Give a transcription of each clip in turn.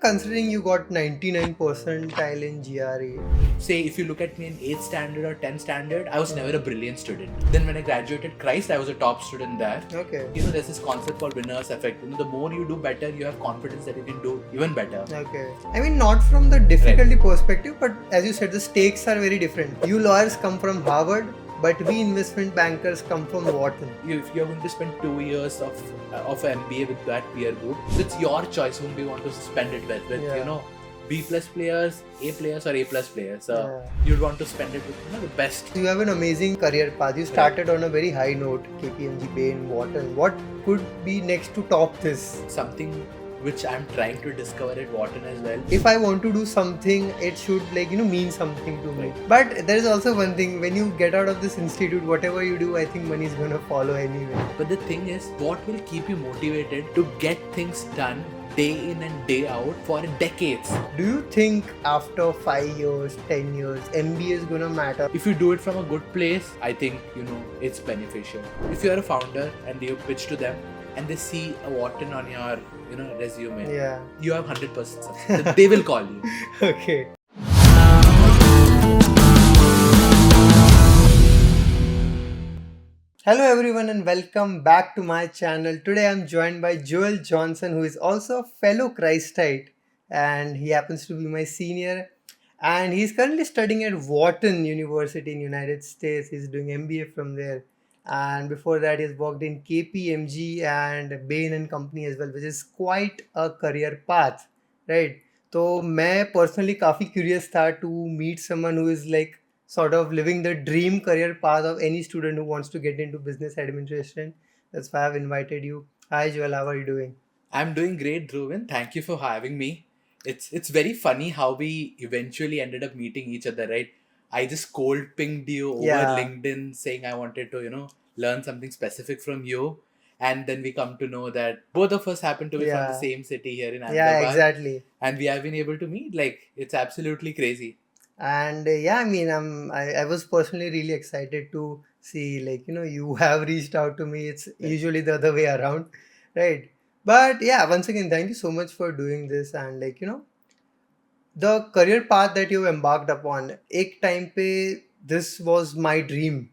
Considering you got 99 percentile in GRE. Say if you look at me in 8th standard or 10th standard, I was never a brilliant student. Then when I graduated Christ, I was a top student there. Okay. There's this concept called winner's effect. The more you do better, you have confidence that you can do even better. Okay. I mean, not from the difficulty perspective, but as you said, the stakes are very different. You lawyers come from Harvard, but we investment bankers come from Wharton. If you're going to spend 2 years of MBA with that peer group, it's your choice whom you want to spend it with. B plus players, A players or A plus players. You'd want to spend it with the best. You have an amazing career path. You started on a very high note, KPMG, Bain, Wharton. What could be next to top this? Something which I'm trying to discover at Wharton as well. If I want to do something, it should mean something to me. But there is also one thing, when you get out of this institute, whatever you do, I think money is going to follow anyway. But the thing is, what will keep you motivated to get things done day in and day out for decades? Do you think after 5 years, 10 years, MBA is going to matter? If you do it from a good place, I think, it's beneficial. If you're a founder and you pitch to them and they see a Wharton on your, resume, you have 100% success. They will call you. Okay. Hello everyone and welcome back to my channel. Today I'm joined by Joel Johnson, who is also a fellow Christite, and he happens to be my senior, and he's currently studying at Wharton University in United States. He's doing MBA from there, and before that he's worked in KPMG and Bain and Company as well, which is quite a career path, right? So मैं personally काफ़ी curious था to meet someone who is like sort of living the dream career path of any student who wants to get into business administration. That's why I've invited you. Hi Joel, how are you doing? I'm doing great, Dhruvin. Thank you for having me. It's very funny how we eventually ended up meeting each other, right? I just cold pinged you over LinkedIn saying I wanted to, learn something specific from you. And then we come to know that both of us happen to be from the same city here in Ahmedabad. Yeah, exactly. And we have been able to meet. It's absolutely crazy. And I was personally really excited to see you have reached out to me. It's usually the other way around, right? But yeah, once again, thank you so much for doing this. And the career path that you embarked upon, एक time पे this was my dream.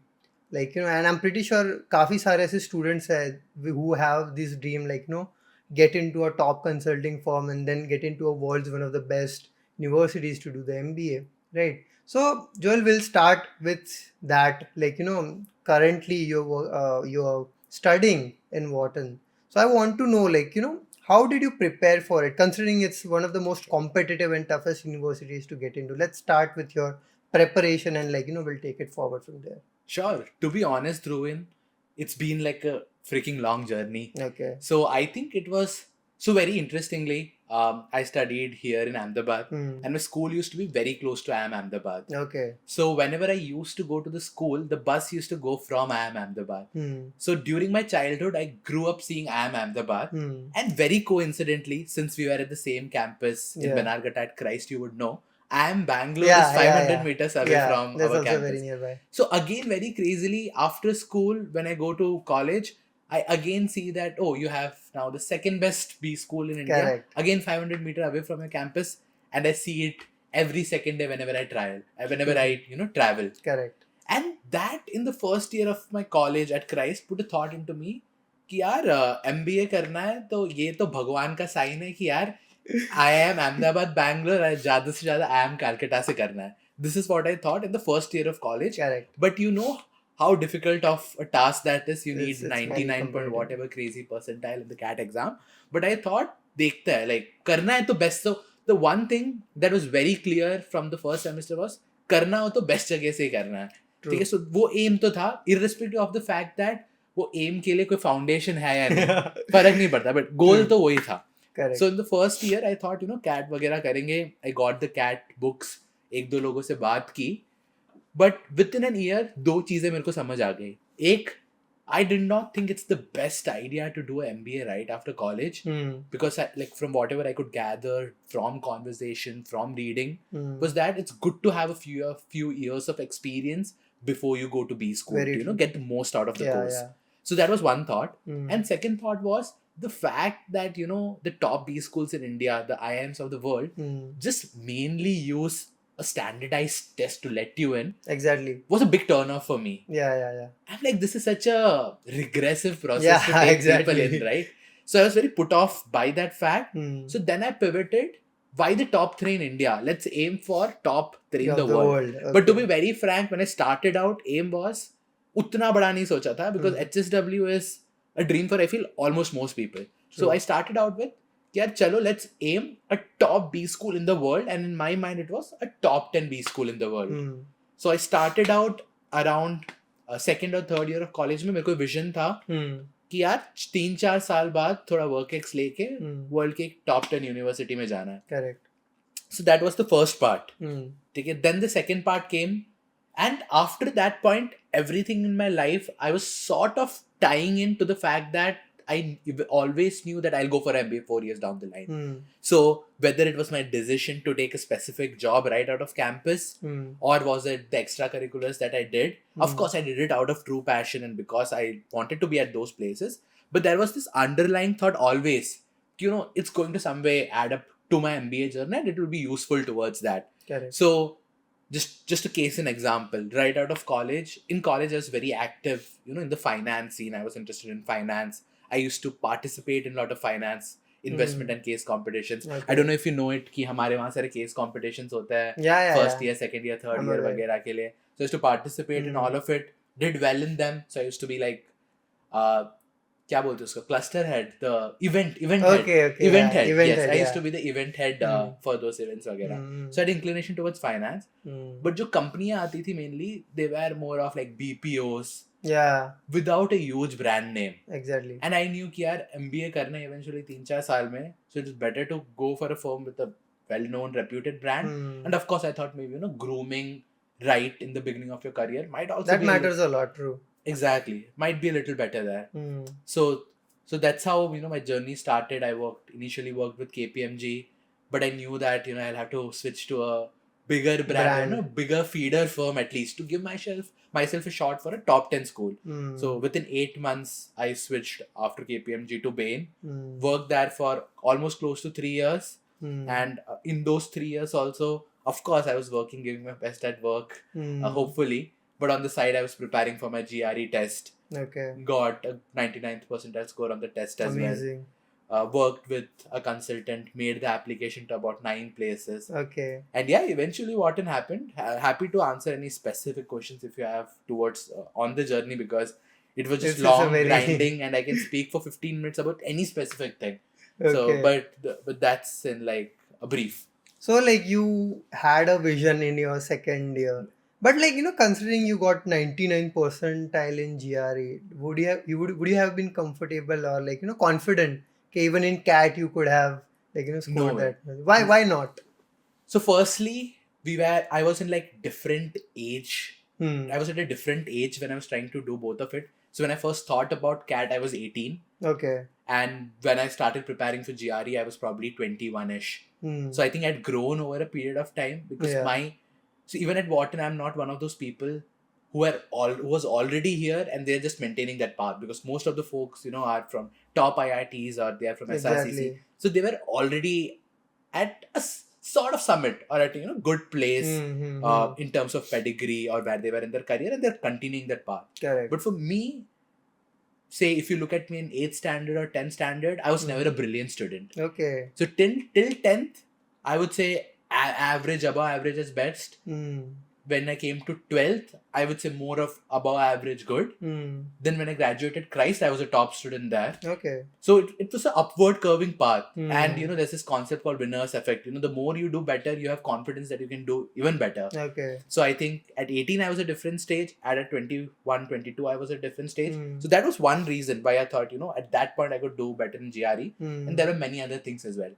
And I'm pretty sure काफी सारे ऐसे students हैं who have this dream, get into a top consulting firm and then get into a world's one of the best universities to do the MBA. Right. So Joel, will start with that. Currently you're studying in Wharton. So I want to know, how did you prepare for it? Considering it's one of the most competitive and toughest universities to get into. Let's start with your preparation and we'll take it forward from there. Sure. To be honest, Dhruvin, it's been like a freaking long journey. Okay. So I think it was very interestingly. I studied here in Ahmedabad and my school used to be very close to IIM Ahmedabad. Okay. So whenever I used to go to the school, the bus used to go from IIM Ahmedabad. So during my childhood, I grew up seeing IIM Ahmedabad and very coincidentally, since we were at the same campus in Banarghat at Christ, you would know, IIM Bangalore is 500 meters away from that's our also campus. very nearby. So again, very crazily, after school, when I go to college, I again see that, you have now the second best B school in India. Correct. Again, 500 meters away from your campus. And I see it every second day whenever I travel. Correct. And that in the first year of my college at Christ put a thought into me कि यार MBA करना है तो ये तो भगवान का sign है कि यार IIM Ahmedabad, Bangalore, ज़्यादा से ज़्यादा IIM Calcutta से करना है. This is what I thought in the first year of college. Correct. But how difficult of a task that is. You need It's 99 point whatever crazy percentile in the CAT exam. But I thought, देखता है, करना है तो best. So the one thing that was very clear from the first semester was, करना हो तो best जगह से ही करना है. ठीक है, so वो aim तो था, irrespective of the fact that वो aim के लिए कोई foundation है या नहीं, फर्क नहीं पड़ता, but goal तो वही था. Correct. So in the first year, I thought, CAT वगैरह करेंगे. I got the CAT books, एक दो लोगों से बात की. But within an year, दो चीजें मेरे को समझ आ गई. एक, I did not think it's the best idea to do an MBA right after college because from whatever I could gather from conversation, from reading, was that it's good to have a few years of experience before you go to B school to get the most out of the course. Yeah. So that was one thought. And second thought was, the fact that, you know, the top B schools in India, the IIMs of the world, just mainly use a standardized test to let you in Exactly. was a big turn off for me. Yeah. I'm like, this is such a regressive process Yeah, to take exactly. people in, right? So I was very put off by that fact. So then I pivoted. Why the top 3 in India? Let's aim for top 3 in Of the the world. world. But to Okay. be very frank, when I started out, aim was उतना बड़ा नहीं सोचा था, because HSW is a dream for, I feel, almost most people. So True. I started out with, यार चलो let's aim a top B school in the world, and in my mind it was a top 10 B school in the world. So I started out around second or third year of college में मेरे को vision था कि यार 3-4 साल बाद थोड़ा work ex लेके वर्ल्ड के टॉप 10 यूनिवर्सिटी में जाना है. Correct. So that was the first part. ठीक है. Then the second part came, and after that point, everything in my life, I was sort of tying into the fact that I always knew that I'll go for MBA 4 years down the line. So whether it was my decision to take a specific job right out of campus, or was it the extracurriculars that I did, of course I did it out of true passion and because I wanted to be at those places. But there was this underlying thought always, you know, it's going to some way add up to my MBA journey and it will be useful towards that. Correct. So just a case in example, right out of college, in college I was very active, you know, in the finance scene. I was interested in finance. I used to participate in a lot of finance, investment and case competitions. Okay. I don't know if you know it कि हमारे वहाँ सारे case competitions होते हैं, Yeah. first year, second year, third I'm year aware. वगैरह के लिए. So I used to participate in all of it, did well in them. So I used to be like क्या बोलते हैं उसको, cluster head, the event head. Okay. Event Yeah. head. Event Yes, head, I used yeah. to be the event head for those events वगैरह. So I had inclination towards finance. But जो कंपनियाँ आती थी mainly, they were more of like BPOs. Yeah. Without a huge brand name. Exactly. And I knew कि यार MBA करना है eventually 3-4 साल में, so it's better to go for a firm with a well-known, reputed brand. And of course, I thought maybe, you know, grooming right in the beginning of your career might also That be matters a lot. True. Exactly, might be a little better there. So that's how, you know, my journey started. I initially worked with KPMG, but I knew that, you know, I'll have to switch to a bigger brand. You know, bigger feeder firm at least to give myself a shot for a top 10 school. So within 8 months, I switched after KPMG to Bain. Worked there for almost close to 3 years. And in those 3 years also, of course, I was working, giving my best at work, hopefully. But on the side, I was preparing for my GRE test. Okay. Got a 99th percentile score on the test as Amazing. well. Worked with a consultant, made the application to about 9 places. Okay. And yeah, eventually Wharton happened. Happy to answer any specific questions if you have towards on the journey, because it was just long grinding and I can speak for 15 minutes about any specific thing. Okay. So, but that's in like a brief. So like you had a vision in your second year. But like, you know, considering you got 99 percentile in GRE, would you have been comfortable or like, you know, confident that even in CAT you could have like, you know, scored that? Why not? So firstly, I was in like different age. I was at a different age when I was trying to do both of it. So when I first thought about CAT, I was 18. Okay. And when I started preparing for GRE, I was probably 21-ish. So I think I'd grown over a period of time because so even at Wharton, I'm not one of those people who was already here and they're just maintaining that path, because most of the folks, you know, are from top IITs or they are from SRCC. So they were already at a sort of summit or at, you know, good place in terms of pedigree or where they were in their career, and they're continuing that path. Correct. But for me, say if you look at me in 8th standard or 10th standard, I was never a brilliant student. Okay. So till 10th, I would say average, above average is best. When I came to 12th, I would say more of above average good. Then when I graduated Christ, I was a top student there. Okay. So it was an upward curving path. And, you know, there's this concept called winner's effect. You know, the more you do better, you have confidence that you can do even better. Okay. So I think at 18, I was a different stage. At 21, 22, I was a different stage. So that was one reason why I thought, you know, at that point I could do better in GRE. And there were many other things as well.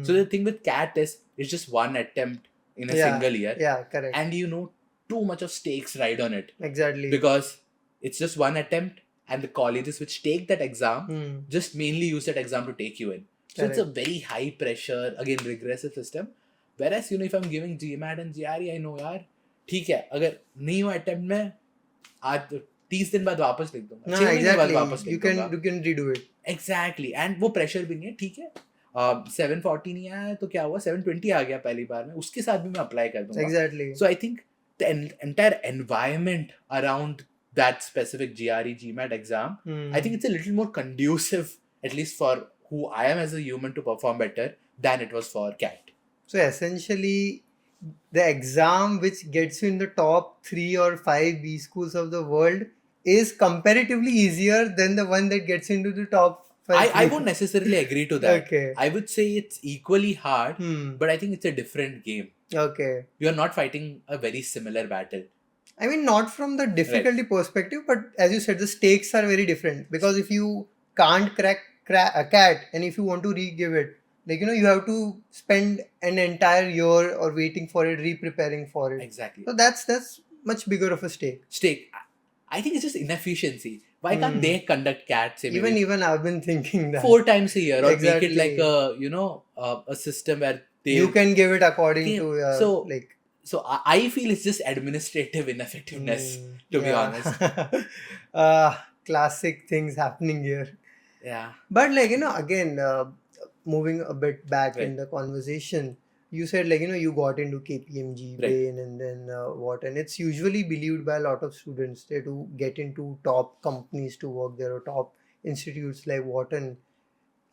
So the thing with CAT is, it's just one attempt in a single year. Yeah, correct. And you know, too much of stakes ride on it. Exactly. Because it's just one attempt, and the colleges which take that exam just mainly use that exam to take you in. So it's a very high pressure, again, regressive system. Whereas, you know, if I'm giving GMAT and GRE, I know यार ठीक है, अगर नहीं हुआ attempt में आज 30 दिन बाद वापस लिख दूंगा, 6 महीने बाद वापस लिख दूंगा. You can redo it. Exactly and वो प्रेशर भी नहीं है, ठीक है 740 नहीं आया तो क्या हुआ, 720 आ गया पहली बार में, उसके साथ भी मैं अप्लाई कर दूंगा. Exactly. So I think the entire environment around that specific GRE GMAT exam, I think it's a little more conducive, at least for who I am as a human, to perform better than it was for CAT. So essentially, the exam which gets you in the top 3 or 5 B schools of the world is comparatively easier than the one that gets into the top 5. I won't necessarily agree to that. Okay. I would say it's equally hard, Hmm. but I think it's a different game. Okay. You're not fighting a very similar battle. I mean, not from the difficulty perspective, but as you said, the stakes are very different. Because if you can't crack a cat, and if you want to re-give it, like, you have to spend an entire year or waiting for it, re-preparing for it. Exactly. So that's much bigger of a stake. I think it's just inefficiency. Why can't they conduct CAT, say, maybe Even I've been thinking that 4 times a year, or Exactly. make it like a system where you can give it according Okay, to so- like So I feel it's just administrative ineffectiveness, to be honest. Classic things happening here. Yeah. But again, moving a bit back in Right. the conversation, you said you got into KPMG, Right. Bain, and then Wharton. It's usually believed by a lot of students that to get into top companies to work there or top institutes like Wharton,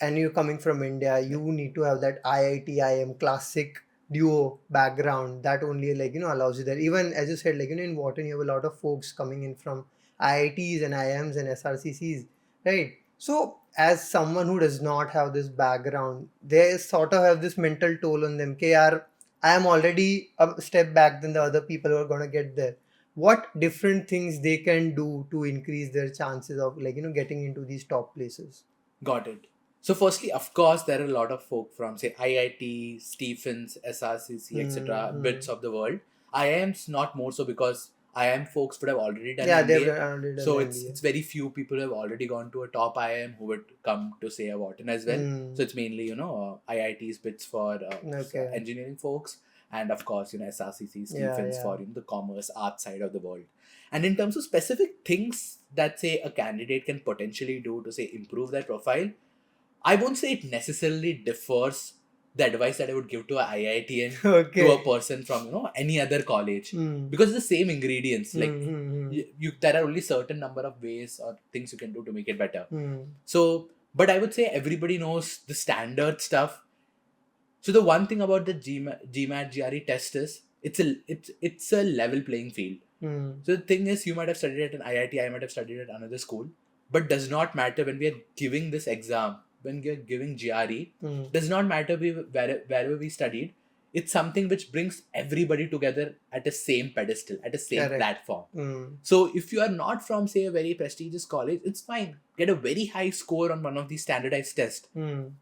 and you're coming from India, you need to have that IIT, IM classic duo background that only allows you there. Even as you said, in Wharton, you have a lot of folks coming in from IITs and IMs and SRCCs, right? So as someone who does not have this background, they sort of have this mental toll on them. Okay, yaar, I am already a step back than the other people who are gonna get there. What different things they can do to increase their chances of getting into these top places? Got it. So firstly, of course, there are a lot of folk from, say, IIT, Stephens, SRCC, etc., bits of the world. IIMs not more so, because IIM folks would have already done Yeah, MBA. they've already done So MBA. it's very few people who have already gone to a top IIM who would come to, say, a Wharton as well. So it's mainly, IIT's bits for Okay. engineering folks, and of course, SRCC, Stephens yeah. for the commerce, art side of the world. And in terms of specific things that, say, a candidate can potentially do to, say, improve their profile, I won't say it necessarily differs the advice that I would give to a IITian Okay. to a person from any other college, because it's the same ingredients. Like there are only certain number of ways or things you can do to make it better. So, but I would say everybody knows the standard stuff. So the one thing about the GMAT GRE test is it's a level playing field. So the thing is, you might have studied at an IIT, I might have studied at another school, but does not matter when we are giving this exam. When we are giving GRE, does not matter wherever we studied. It's something which brings everybody together at the same pedestal, at the same Correct. platform. So if you are not from, say, a very prestigious college, it's fine. Get a very high score on one of these standardized tests.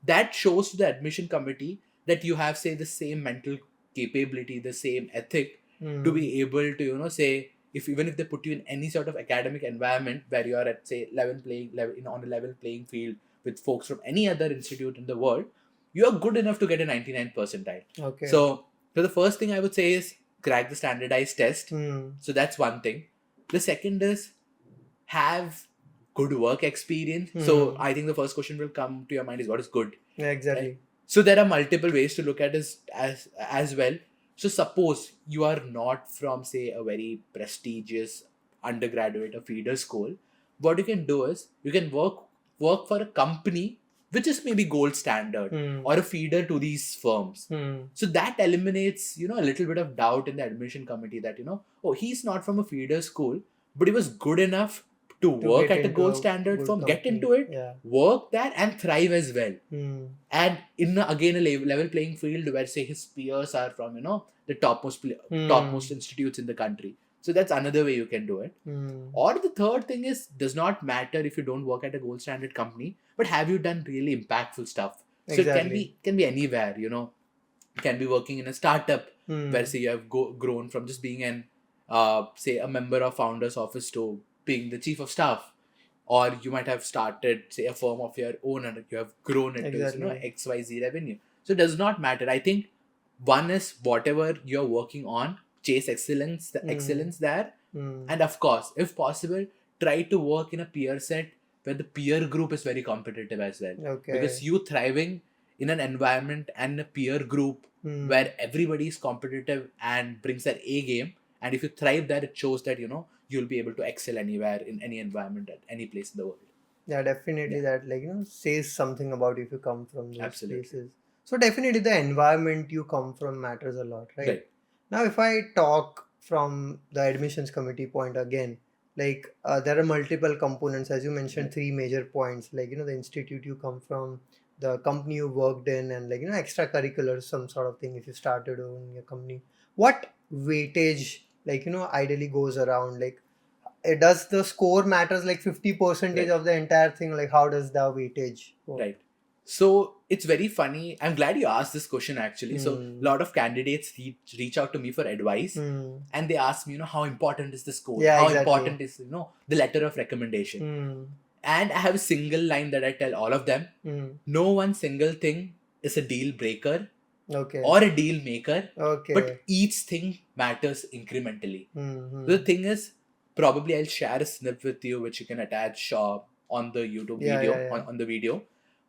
That shows to the admission committee that you have, say, the same mental capability, the same ethic to be able to, say, even if they put you in any sort of academic environment where you are at, say, on a level playing field with folks from any other institute in the world, you are good enough to get a 99th percentile. Okay. So the first thing I would say is crack the standardized test. So that's one thing. The second is have good work experience. So I think the first question will come to your mind is, what is good? Yeah, exactly. Right? So there are multiple ways to look at this as well. So suppose you are not from, say, a very prestigious undergraduate or feeder school. What you can do is you can work for a company which is maybe gold standard or a feeder to these firms. So that eliminates, a little bit of doubt in the admission committee that, oh, he's not from a feeder school, but he was good enough to work get at a into gold a standard good firm, get company. into it, Yeah. work there and thrive as well. And in again a level playing field where, say, his peers are from, the topmost institutes in the country. So that's another way you can do it. Or the third thing is, does not matter if you don't work at a gold standard company, but have you done really impactful stuff? So Exactly. it can be anywhere, You can be working in a startup where, say, you have grown from just being say, a member of founder's office to being the chief of staff. Or you might have started, say, a firm of your own and you have grown it Exactly. to XYZ revenue. So it does not matter. I think one is whatever you're working on, chase excellence there. And of course, if possible, try to work in a peer set where the peer group is very competitive as well. Okay. Because you thriving in an environment and a peer group where everybody is competitive and brings their A game, and if you thrive there, it shows that you'll be able to excel anywhere in any environment at any place in the world. Yeah, definitely that says something about if you come from those Absolutely. places. So definitely the environment you come from matters a lot, right? Right. Now, if I talk from the admissions committee point again, there are multiple components, as you mentioned, three major points, the institute you come from, the company you worked in, and extracurriculars, some sort of thing if you started owning your company. What weightage, ideally goes around? Does the score matters 50% Right. of the entire thing? How does the weightage work? Right. So it's very funny. I'm glad you asked this question actually. So a lot of candidates reach out to me for advice, and they ask me, how important is the score? Yeah, How exactly. important is, the letter of recommendation? And I have a single line that I tell all of them. No one single thing is a deal breaker Okay. or a deal maker, Okay. but each thing matters incrementally. Mhm. The thing is, probably I'll share a snip with you, which you can attach on the YouTube Yeah, video, yeah, yeah. On the video.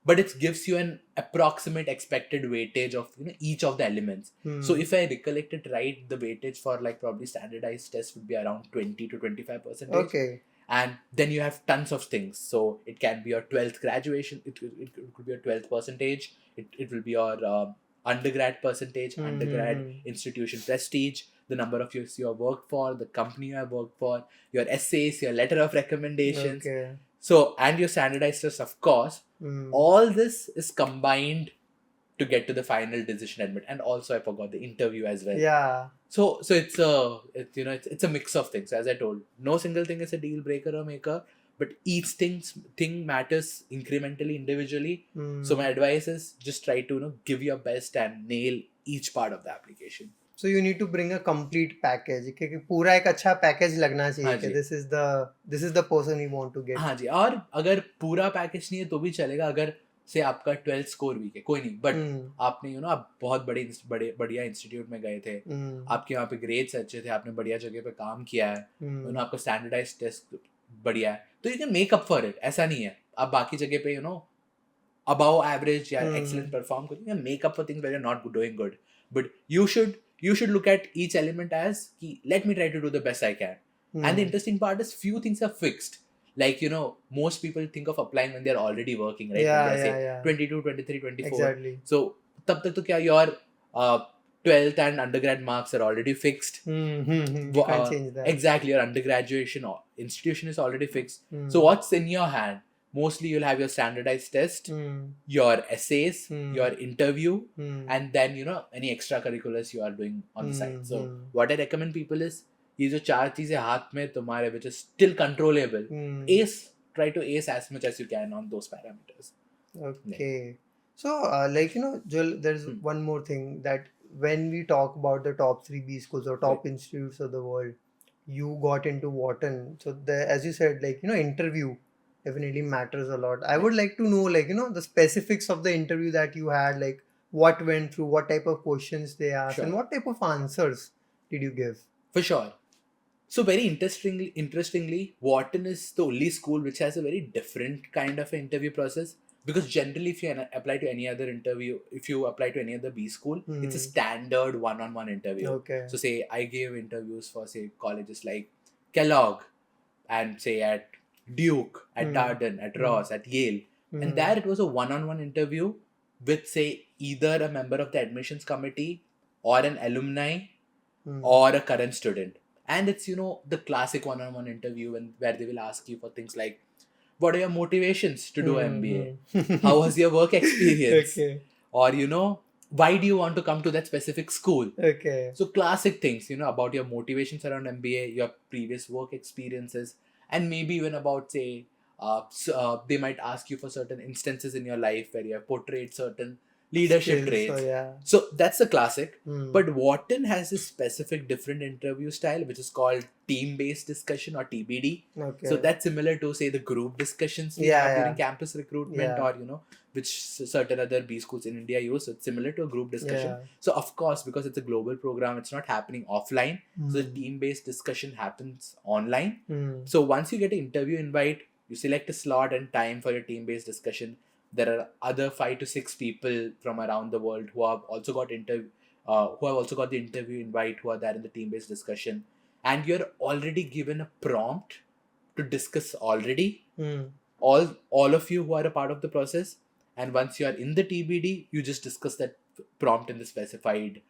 But it gives you an approximate expected weightage of each of the elements. So if I recollect it right, the weightage for probably standardized tests would be around 20 to 25%. Okay. And then you have tons of things. So it can be your 12th graduation. It could be your 12th percentage. It will be your undergrad percentage, undergrad institution prestige, the number of years you have worked for, the company you have worked for, your essays, your letter of recommendations. Okay. So, and your standardized tests, of course. All this is combined to get to the final decision admit. And also, I forgot the interview as well. Yeah. So it's a mix of things. As I told, no single thing is a deal breaker or maker, but each thing matters incrementally, individually. So my advice is just try to give your best and nail each part of the application. So you need to bring a complete package. क्योंकि पूरा एक अच्छा package लगना चाहिए हाँ कि जी। this is the person we want to get. हाँ जी, और अगर पूरा पैकेज नहीं है तो भी चलेगा, अगर से आपका 12th स्कोर वीक है, कोई नहीं, बट आपने आप बहुत बढ़िया इंस्टीट्यूट में गए थे, आपके वहाँ पे ग्रेड्स अच्छे थे, आपने बढ़िया जगह पे काम किया है, आपका स्टैंडर्डाइज्ड टेस्ट बढ़िया है, तो you can make up for it. ऐसा नहीं है आप बाकी जगह पे above average या excellent perform करें, you can make up for things where you're not doing good, but you should look at each element as कि let me try to do the best I can. And the interesting part is few things are fixed. Most people think of applying when they're already working, right? Yeah, when they're yeah, yeah. 22, 23, 24. Exactly. So तब तक तो क्या your 12th and undergrad marks are already fixed. You can't change that. Exactly, your undergraduation or institution is already fixed. So what's in your hand? Mostly you'll have your standardized test, your essays, your interview, and then any extracurriculars you are doing on the side. So what I recommend people is ये जो चार चीजें हाथ में तुम्हारे which is still controllable, try to ace as much as you can on those parameters. Okay. So Joel, there's one more thing, that when we talk about the top 3 B schools or top institutes of the world, you got into Wharton. So as you said, interview definitely matters a lot. I would like to know, the specifics of the interview that you had, what went through, what type of questions they asked, and what type of answers did you give? For sure. So very interestingly, Wharton is the only school which has a very different kind of interview process. Because generally, if you apply to any other interview, if you apply to any other B school, it's a standard one-on-one interview. Okay. So say I gave interviews for say colleges like Kellogg, and say at Duke, at Darden, at Ross, at Yale. And there it was a one-on-one interview with say either a member of the admissions committee or an alumni or a current student. And it's the classic one-on-one interview where they will ask you for things like, what are your motivations to do MBA? How was your work experience? Okay. Or why do you want to come to that specific school? Okay. So classic things, about your motivations around MBA, your previous work experiences, and maybe even about say, they might ask you for certain instances in your life where you have portrayed certain leadership traits. So that's the classic. But Wharton has a specific different interview style, which is called team-based discussion or TBD. Okay. So that's similar to say the group discussions we have during campus recruitment, or which certain other B schools in India use. So it's similar to a group discussion. So of course, because it's a global program, it's not happening offline. So the team-based discussion happens online. So once you get an interview invite, You select a slot and time for your team-based discussion. There are other 5 to 6 people from around the world who have also got the interview invite, who are there in the team-based discussion, and you're already given a prompt to discuss already. All of you who are a part of the process, and once you are in the TBD, you just discuss that prompt in the specified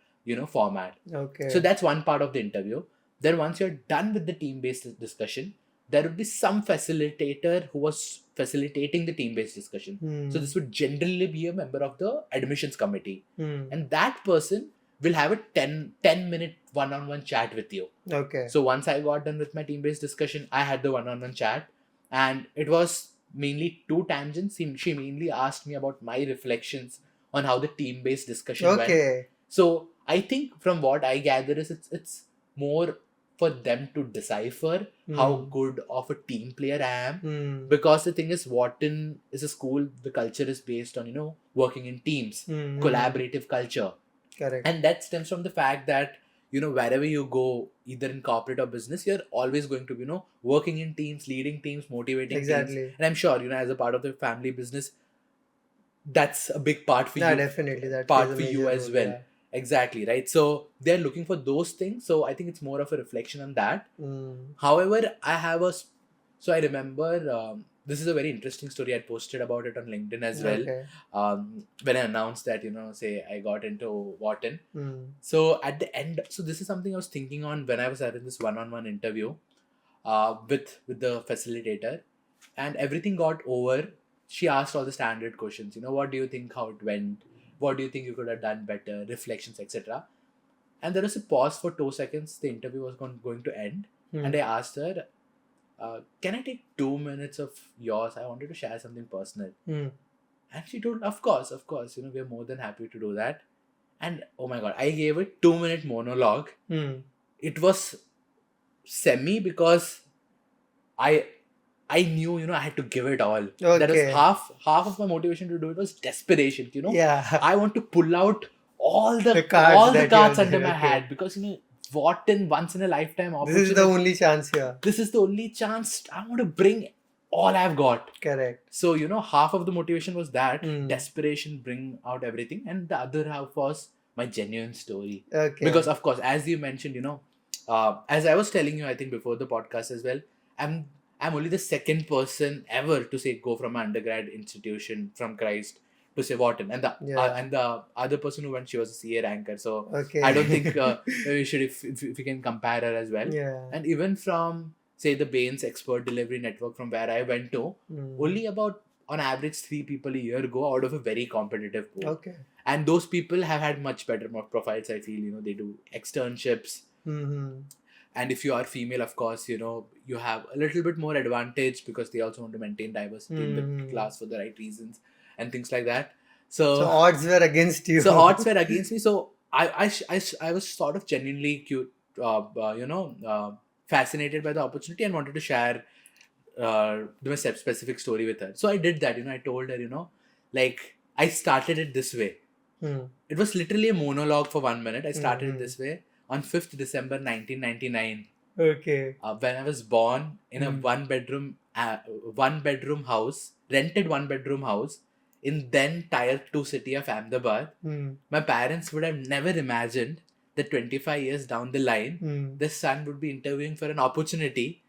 format. Okay. So that's one part of the interview. Then once you're done with the team-based discussion, there would be some facilitator who was facilitating the team-based discussion. So this would generally be a member of the admissions committee, and that person will have a 10-minute one-on-one chat with you. Okay. So once I got done with my team-based discussion, I had the one-on-one chat, and it was mainly 2 tangents. She mainly asked me about my reflections on how the team-based discussion went. Okay. So I think from what I gather is it's more for them to decipher how good of a team player I am. Because the thing is, Wharton is a school, the culture is based on, working in teams, collaborative culture. Correct. And that stems from the fact that, wherever you go, either in corporate or business, you're always going to be, working in teams, leading teams, motivating Exactly. teams. And I'm sure, as a part of the family business, that's a big part for you. Definitely. That part plays a for you major as role, well. yeah. Exactly, right? So they're looking for those things. So I think it's more of a reflection on that. However, I remember, this is a very interesting story. I posted about it on LinkedIn as well. Okay. When I announced that, say I got into Wharton. So at the end, so this is something I was thinking on when I was having this one-on-one interview with the facilitator, and everything got over. She asked all the standard questions. What do you think, how it went? What do you think you could have done better? Reflections, etc. And there was a pause for 2 seconds. The interview was going to end. And I asked her, can I take 2 minutes of yours? I wanted to share something personal. And she told, of course, we're more than happy to do that. And oh my God, I gave a 2-minute monologue. It was semi because I knew, I had to give it all. Okay. That was half of my motivation to do it was desperation, Yeah. I want to pull out all the cards cards under my hat, because, Wharton, once in a lifetime opportunity. This is the only chance here. This is the only chance. I want to bring all I've got. Correct. So, half of the motivation was that, desperation, bring out everything. And the other half was my genuine story. Okay. Because, of course, as you mentioned, as I was telling you, I think before the podcast as well, I'm only the second person ever to say go from an undergrad institution from Christ to say Wharton, and the other person who went, she was a CA ranker. So Okay. I don't think we should if we can compare her as well. Yeah. And even from say the Bain's expert delivery network from where I went to, only about on average 3 people a year go out of a very competitive pool. Okay. And those people have had much better profiles. I feel they do externships. And if you are female, of course, you have a little bit more advantage because they also want to maintain diversity in the class for the right reasons and things like that. So odds were against you. So odds were against me. So I was sort of genuinely fascinated by the opportunity and wanted to share my specific story with her. So I did that. I told her, I started it this way. It was literally a monologue for 1 minute. I started it this way. On 5th December 1999, okay, when I was born in a one-bedroom house, rented one-bedroom house in then Tier 2 city of Ahmedabad, my parents would have never imagined that 25 years down the line, their son would be interviewing for an opportunity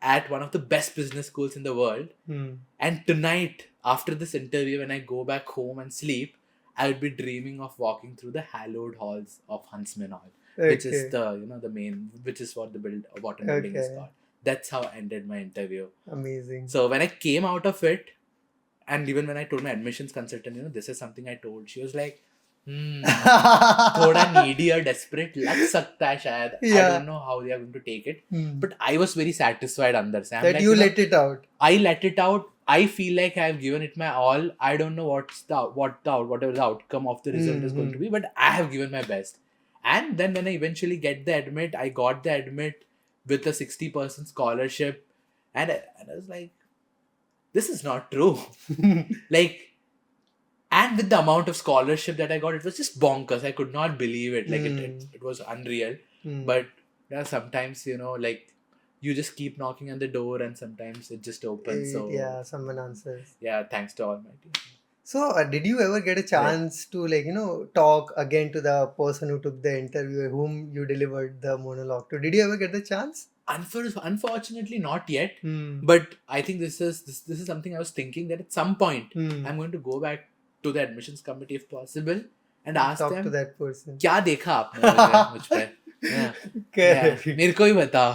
at one of the best business schools in the world. And tonight, after this interview, when I go back home and sleep, I would be dreaming of walking through the hallowed halls of Huntsman Hall. Okay. Which is the main, which is what the Wharton building is called. That's how I ended my interview. Amazing. So when I came out of it, and even when I told my admissions consultant, this is something I told, she was like, thoda needy or desperate lag sakta hai shayad. I don't know how they are going to take it. But I was very satisfied under se. That you let it out. I let it out. I feel like I have given it my all. I don't know whatever the outcome of the result is going to be, but I have given my best. And then when I eventually get the admit, I got the admit with a 60% scholarship. And I was like, this is not true. And with the amount of scholarship that I got, it was just bonkers. I could not believe it. It was unreal. But sometimes, you just keep knocking on the door and sometimes it just opens. So Yeah, someone answers. yeah, thanks to Almighty. So, did you ever get a chance to talk again to the person who took the interview, whom you delivered the monologue to? Did you ever get the chance? Unfortunately, not yet. Hmm. But I think this is something I was thinking that at some point Hmm. I'm going to go back to the admissions committee if possible and ask Talk to them, that person. क्या देखा आपने मुझ पे? Yeah. Correct. मेरे को ही बताओ.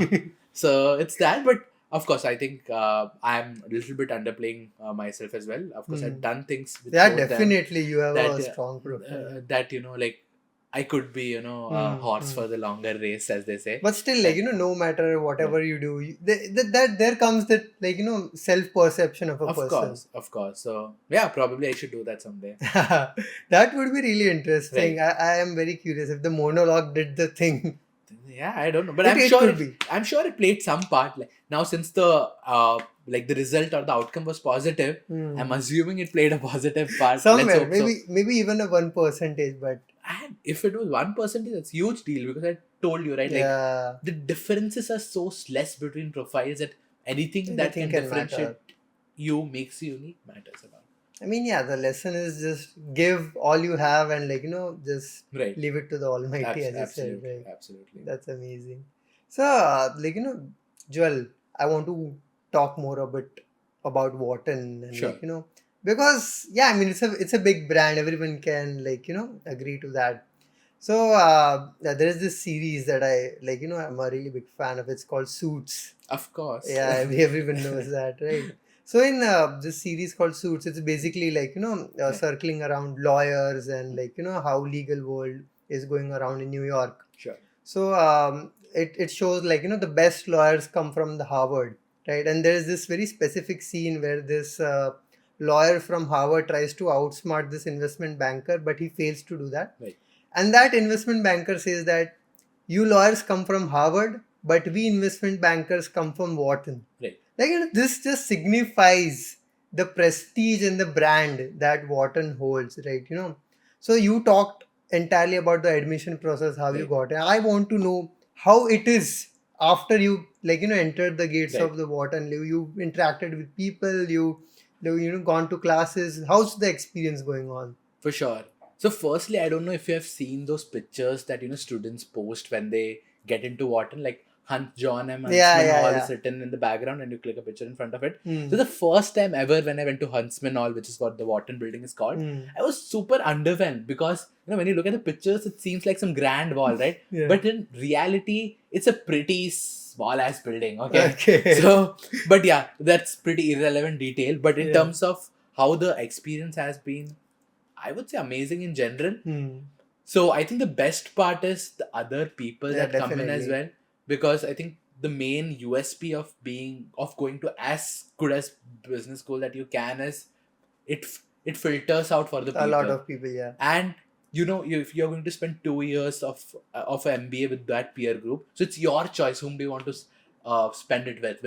So it's that, but of course I think I'm a little bit underplaying myself as well. Of course I've done things with Yeah, both them definitely. You have that a strong profile. that like I could be a horse for the longer race, as they say. But still, no matter whatever you do, that there comes that self-perception of a person. Of course. So yeah, probably I should do that someday. That would be really interesting. Right. I am very curious if the monologue did the thing. Yeah, I don't know, but I'm sure it played some part. Like now, since the the result or the outcome was positive, I'm assuming it played a positive part. Somewhere, Let's hope maybe even a 1%, but and if it was 1%, that's huge deal because I told you, right? yeah, Like the differences are so less between profiles that anything that anything can can differentiate matter. you makes you unique matters about. I mean, yeah, the lesson is just give all you have and just Right. leave it to the Almighty, as you said, right? Absolutely. That's amazing. So, Joel, I want to talk more a bit about Wharton and Sure. because yeah, I mean it's a big brand. Everyone can agree to that. So there is this series that I I'm a really big fan of. It's called Suits. Of course. Yeah, everyone knows that, right? So in this series called Suits, it's basically circling around lawyers and how legal world is going around in New York. Sure. So it shows the best lawyers come from the Harvard, right? And there is this very specific scene where this lawyer from Harvard tries to outsmart this investment banker, but he fails to do that. Right. And that investment banker says that you lawyers come from Harvard, but we investment bankers come from Wharton. Right. This just signifies the prestige and the brand that Wharton holds, right? So you talked entirely about the admission process, how you got it. I want to know how it is after you entered the gates of the Wharton. You interacted with people, you gone to classes. How's the experience going on? For sure. So firstly, I don't know if you have seen those pictures that students post when they get into Wharton, like John and Huntsman Hall is written in the background and you click a picture in front of it. So the first time ever when I went to Huntsman Hall, which is what the Wharton building is called, I was super underwhelmed because when you look at the pictures, it seems like some grand wall, right? But in reality, it's a pretty small ass building. Okay. So, but yeah, that's pretty irrelevant detail. But in terms of how the experience has been, I would say amazing in general. So I think the best part is the other people that come in as well. Because I think the main USP of going to as good as business school that you can is it filters out for the people. A lot of people, yeah. And if you're going to spend 2 years of MBA with that peer group, so it's your choice whom do you want to spend it with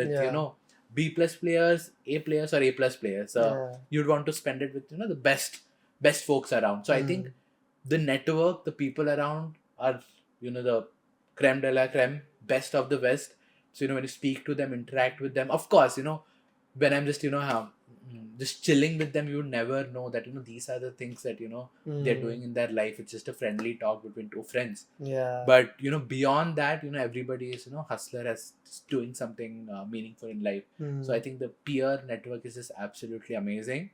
B+ players, A players, or A+ players. So you'd want to spend it with the best folks around. So I think the network, the people around are the creme de la creme, best of the best. So when you speak to them, interact with them, of course when I'm just just chilling with them, you never know that these are the things that they're doing in their life. It's just a friendly talk between two friends. But beyond that, everybody is hustler as doing something meaningful in life. So I think the peer network is just absolutely amazing.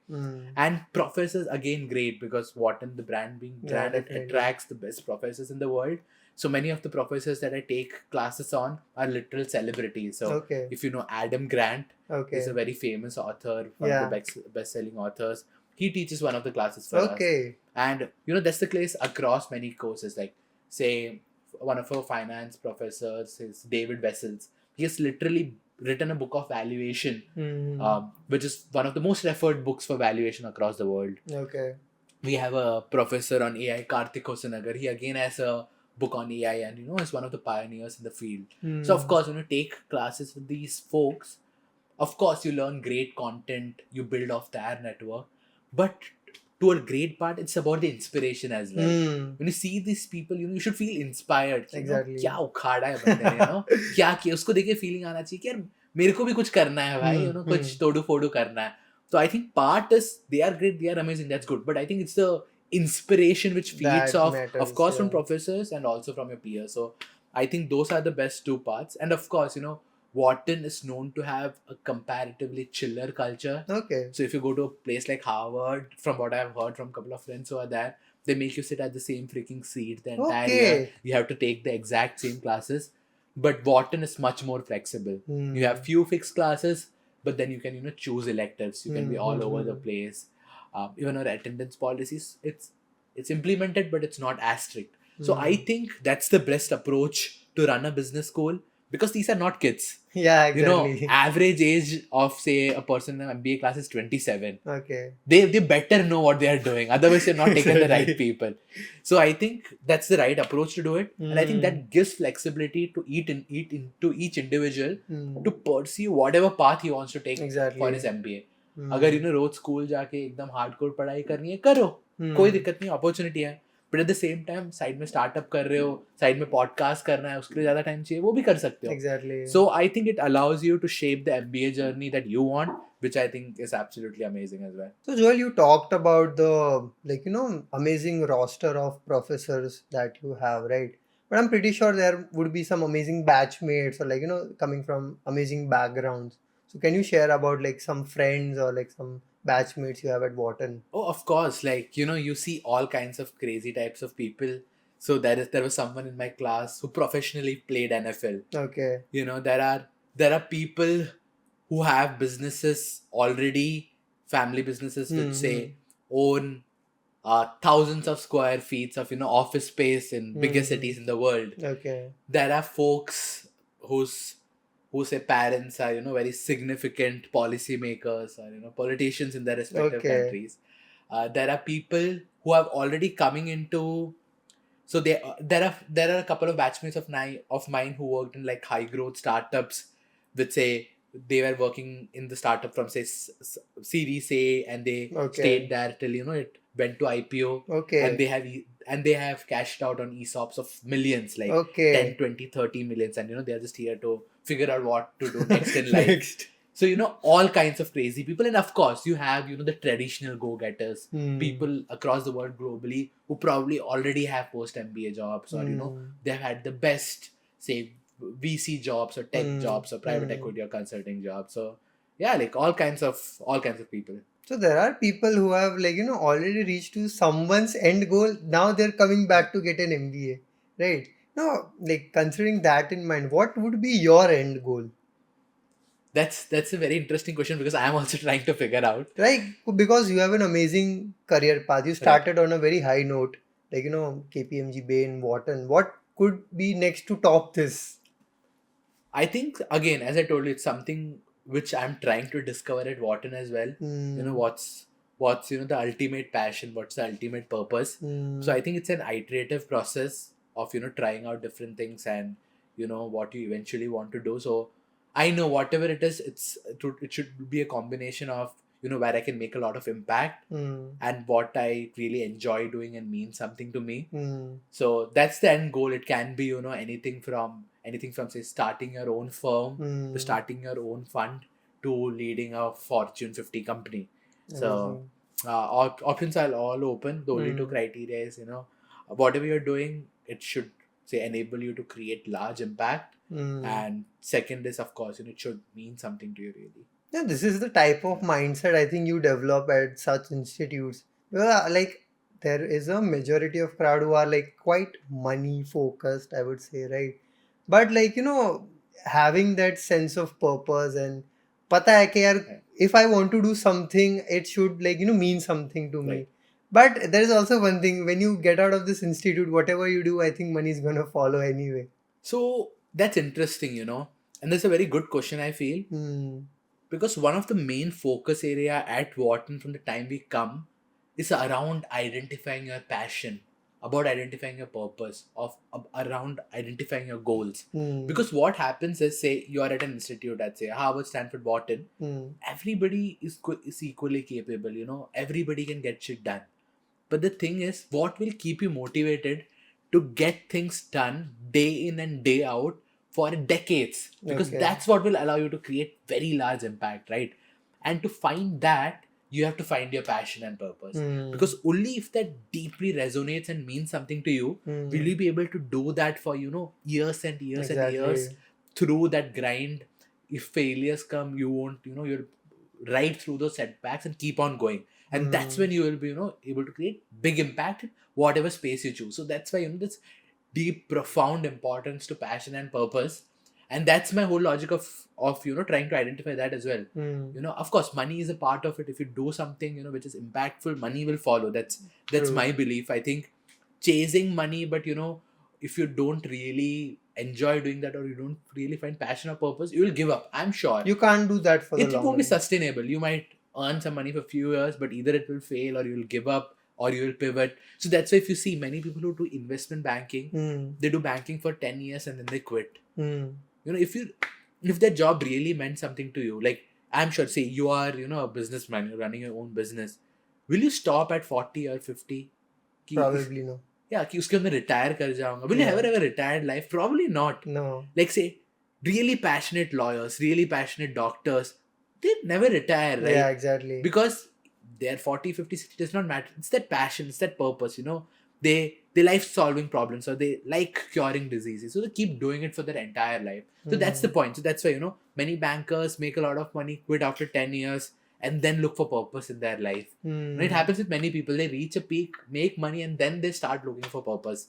And professors, again, great, because Wharton, the brand being brand, it attracts the best professors in the world. So many of the professors that I take classes on are literal celebrities. So if you know Adam Grant, he's a very famous author, one of the best-selling authors. He teaches one of the classes for us. And that's the case across many courses. Like say one of our finance professors is David Wessels. He has literally written a book of valuation, which is one of the most referred books for valuation across the world. We have a professor on AI, Karthik Hosanagar. He again has a book on AI and is one of the pioneers in the field. So of course when you take classes with these folks, of course you learn great content, you build off their network, but to a great part, it's about the inspiration as well. Hmm. When you see these people, you should feel inspired. You know, Exactly. क्या उखाड़ा है बंदे ने, you know, क्या किया, उसको देख के feeling आना चाहिए कि यार मेरे को भी कुछ करना है भाई, you know, कुछ तोड़ू फोड़ू करना है. So I think part is, they are great, they are amazing, that's good. But I think it's the inspiration which feeds That off, matters, of course, from yeah. professors and also from your peers. So I think those are the best two parts. And of course, you know, Wharton is known to have a comparatively chiller culture. Okay. So if you go to a place like Harvard, from what I've heard from a couple of friends who are there, they make you sit at the same freaking seat the entire year. Okay. You have to take the exact same classes. But Wharton is much more flexible. Hmm. You have few fixed classes, but then you can, you know, choose electives. You can be all over the Hmm. place. Even our attendance policies, it's implemented, but it's not as strict. So I think that's the best approach to run a business school, because these are not kids. Yeah, You know, exactly. average age of, say, a person in an MBA class is 27. Okay. They better know what they are doing. Otherwise, you're not taking the right Exactly. people. So I think that's the right approach to do it. And I think Hmm. that gives flexibility to to each individual Hmm. to pursue whatever path he wants to take Exactly. for his MBA. Hmm. अगर you know rose school जाके एकदम hardcore पढ़ाई करनी है, करो, कोई दिक्कत नहीं, अपॉर्चुनिटी है. But at the same time side में स्टार्टअप कर रहे हो, साइड में पॉडकास्ट करना है, उसके लिए ज्यादा टाइम चाहिए, वो भी कर सकते हो. Exactly. So I think it allows you to shape the MBA journey that you want, which I think is absolutely amazing as well. So Joel, you talked about the amazing roster of professors that you have, right? But I'm pretty sure there would be some amazing batchmates or coming from amazing backgrounds. So can you share about some friends or some batchmates you have at Wharton? Oh, of course. Like, you know, you see all kinds of crazy types of people. So there was someone in my class who professionally played NFL. Okay. You know, there are people who have businesses already, family businesses which say own thousands of square feet of, you know, office space in biggest cities in the world. Okay. There are folks whose parents are, you know, very significant policymakers or, you know, politicians in their respective Okay. countries. There are people who have already coming into. So there are a couple of batchmates of mine who worked in like high growth startups, which say they were working in the startup from, say, Series A, and they Okay. stayed there till, you know, it went to IPO. Okay. And they have cashed out on ESOPs of millions, like Okay. 10, 20, 30 millions, and you know, they're just here to figure out what to do next in life. Next. So, you know, all kinds of crazy people. And of course, you have, you know, the traditional go-getters, people across the world globally who probably already have post-MBA jobs, or, you know, they've had the best, say, VC jobs or tech jobs or private equity or consulting jobs. So, yeah, like all kinds of people. So there are people who have already reached to someone's end goal. Now they're coming back to get an MBA, right? Now, considering that in mind, what would be your end goal? That's a very interesting question, because I am also trying to figure out. Because you have an amazing career path. You started on a very high note, KPMG, Bain, Wharton. What could be next to top this? I think, again, as I told you, it's something which I'm trying to discover at Wharton as well. You know, what's you know, the ultimate passion, what's the ultimate purpose. So I think it's an iterative process of, you know, trying out different things and, you know, what you eventually want to do. So I know whatever it is, it should be a combination of, you know, where I can make a lot of impact and what I really enjoy doing and means something to me. So that's the end goal. It can be, you know, anything from say starting your own firm to starting your own fund to leading a Fortune 50 company. So options are all open. The only two criteria is, you know, whatever you're doing, it should, say, enable you to create large impact. And second is, of course, you know, it should mean something to you really. Yeah, this is the type of mindset I think you develop at such institutes. Well, there is a majority of crowd who are quite money focused, I would say, right? But having that sense of purpose and pata hai ki yaar, if I want to do something, it should mean something to me. Right. But there is also one thing, when you get out of this institute, whatever you do, I think money is gonna follow anyway. So that's interesting, you know, and that's a very good question, I feel. Because one of the main focus area at Wharton from the time we come is around identifying your passion, about identifying your purpose, around identifying your goals. Because what happens is, say you are at an institute at, say, Harvard, Stanford, Wharton, everybody is equally capable, you know, everybody can get shit done. But the thing is, what will keep you motivated to get things done day in and day out for decades? Because Okay. that's what will allow you to create very large impact, right? And to find that, you have to find your passion and purpose. Because only if that deeply resonates and means something to you, will you be able to do that for, years and years and years Exactly. through that grind. If failures come, you won't, you'll ride through those setbacks and keep on going. And that's when you will be, able to create big impact in whatever space you choose. So that's why, this deep, profound importance to passion and purpose. And that's my whole logic of trying to identify that as well. Of course, money is a part of it. If you do something, which is impactful, money will follow. That's True. my belief. I think chasing money, but if you don't really enjoy doing that, or you don't really find passion or purpose, you will give up. I'm sure You can't do that for the it long won't be run. sustainable. You might earn some money for a few years, but either it will fail, or you will give up, or you will pivot. So that's why if you see many people who do investment banking, they do banking for 10 years and then they quit. If that job really meant something to you, like I'm sure, say you are a businessman, you're running your own business, will you stop at 40 or 50? Probably no. Yeah, कि उसके अंदर retire कर जाऊंगा. Will you ever have a retired life? Probably not. No. Like say, really passionate lawyers, really passionate doctors, they never retire, right? Yeah, exactly. Because they're 40, 50, 60, does not matter. It's that passion, it's that purpose, They like solving problems, or they like curing diseases. So they keep doing it for their entire life. So that's the point. So that's why, many bankers make a lot of money, quit after 10 years, and then look for purpose in their life. And it happens with many people. They reach a peak, make money, and then they start looking for purpose.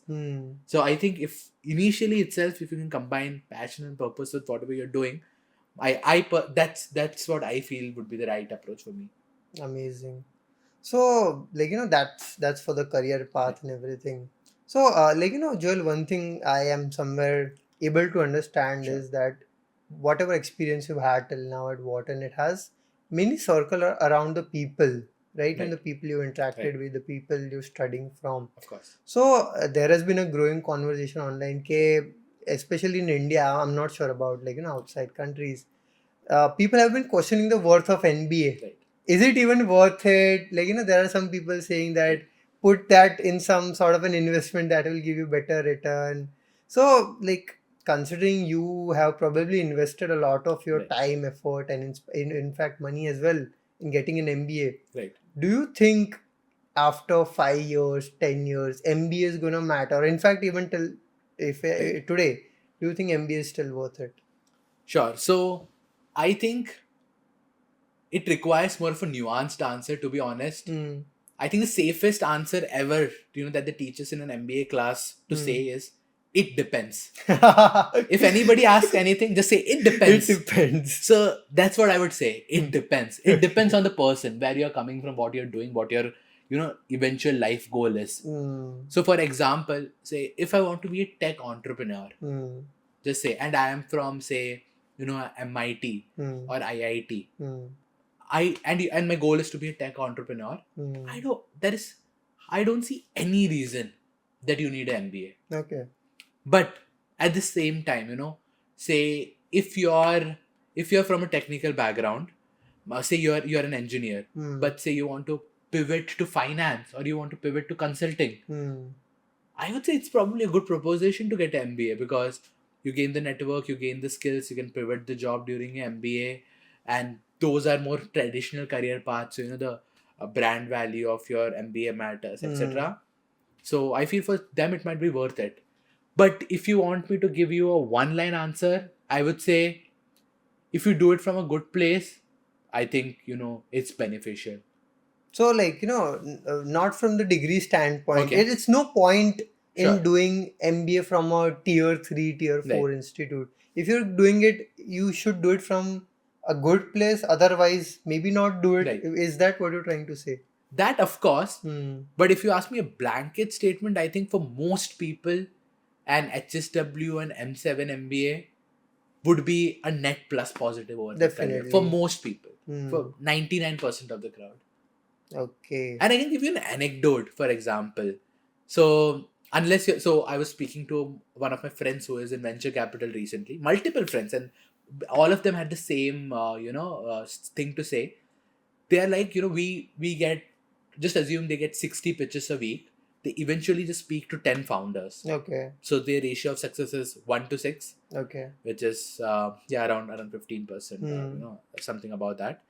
So I think if initially itself, if you can combine passion and purpose with whatever you're doing, that's what I feel would be the right approach for me. Amazing. So, that's for the career path and everything. So, Joel, one thing I am somewhere able to understand Sure. is that whatever experience you've had till now at Wharton, it has many circle around the people, right? And Right. the people you interacted Right. with, the people you're studying from. Of course. So, there has been a growing conversation online, especially in India, I'm not sure about outside countries. People have been questioning the worth of MBA. Right. Is it even worth it? There are some people saying that put that in some sort of an investment that will give you better return. So, considering you have probably invested a lot of your Right. time, effort, and in fact money as well in getting an MBA, Right. do you think after 5 years, 10 years, MBA is gonna matter? In fact, even till Right. today, do you think MBA is still worth it? Sure. So I think it requires more of a nuanced answer, to be honest. I think the safest answer ever, that they teach us in an MBA class to say is, it depends. If anybody asks anything, just say, it depends. It depends. So that's what I would say. It depends. It depends on the person, where you're coming from, what you're doing, what your, eventual life goal is. So for example, say, if I want to be a tech entrepreneur, just say, and I am from, say, MIT or IIT. And my goal is to be a tech entrepreneur. I don't see any reason that you need an MBA. Okay. But at the same time, say if you're from a technical background, say you're an engineer, but say you want to pivot to finance, or you want to pivot to consulting, I would say it's probably a good proposition to get an MBA, because you gain the network, you gain the skills, you can pivot the job during an MBA, and those are more traditional career paths. So, the brand value of your MBA matters, etc. So I feel for them it might be worth it. But if you want me to give you a one-line answer, I would say, if you do it from a good place, I think, it's beneficial. So, not from the degree standpoint. Okay. It's no point Sure. in doing MBA from a tier 3, tier 4 institute. If you're doing it, you should do it from a good place. Otherwise, maybe not do it. Right. Is that what you're trying to say? That, of course. But if you ask me a blanket statement, I think for most people, an HSW and M7 MBA would be a net plus positive over the career. Definitely. For most people. For 99% of the crowd. Okay. And I can give you an anecdote, for example. So, I was speaking to one of my friends who is in venture capital recently, multiple friends, and all of them had the same, thing to say. They are like, we get just assume they get 60 pitches a week. They eventually just speak to 10 founders. Okay. So their ratio of success is 1 to 6, Okay. which is around 15%, Hmm. something about that.